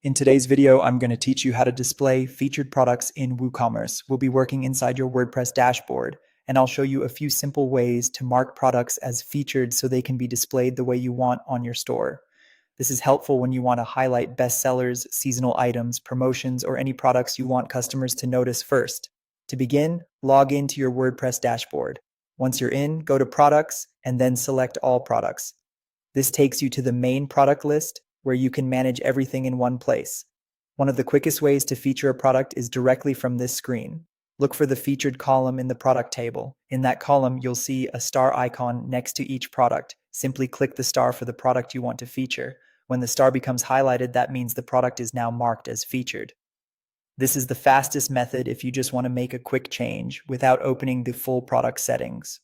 In today's video, I'm going to teach you how to display featured products in WooCommerce. We'll be working inside your WordPress dashboard, and I'll show you a few simple ways to mark products as featured so they can be displayed the way you want on your store. This is helpful when you want to highlight bestsellers, seasonal items, promotions, or any products you want customers to notice first. To begin, log into your WordPress dashboard. Once you're in, go to Products and then select All Products. This takes you to the main product list where you can manage everything in one place. One of the quickest ways to feature a product is directly from this screen. Look for the featured column in the product table. In that column, you'll see a star icon next to each product. Simply click the star for the product you want to feature. When the star becomes highlighted, that means the product is now marked as featured. This is the fastest method if you just want to make a quick change without opening the full product settings.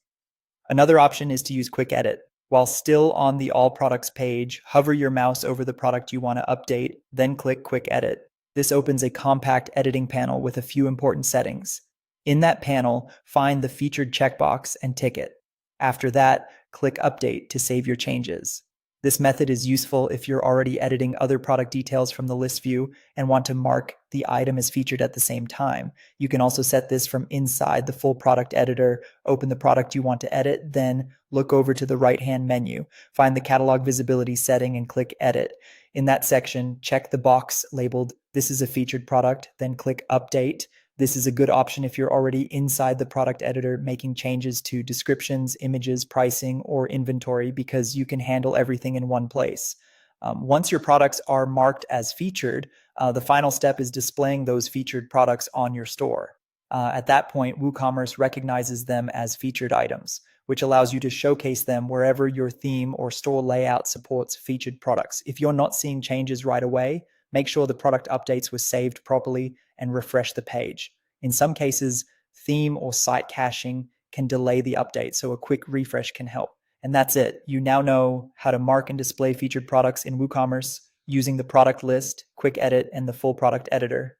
Another option is to use Quick Edit. While still on the All Products page, hover your mouse over the product you want to update, then click Quick Edit. This opens a compact editing panel with a few important settings. In that panel, find the featured checkbox and tick it. After that, click Update to save your changes. This method is useful if you're already editing other product details from the list view and want to mark the item as featured at the same time. You can also set this from inside the full product editor, open the product you want to edit, then look over to the right-hand menu, find the catalog visibility setting and click Edit. In that section, check the box labeled "This is a featured product," then click Update. This is a good option if you're already inside the product editor making changes to descriptions, images, pricing, or inventory because you can handle everything in one place. Once your products are marked as featured, the final step is displaying those featured products on your store. At that point, WooCommerce recognizes them as featured items, which allows you to showcase them wherever your theme or store layout supports featured products. If you're not seeing changes right away, make sure the product updates were saved properly and refresh the page. In some cases, theme or site caching can delay the update, so a quick refresh can help. And that's it. You now know how to mark and display featured products in WooCommerce using the product list, Quick Edit, and the full product editor.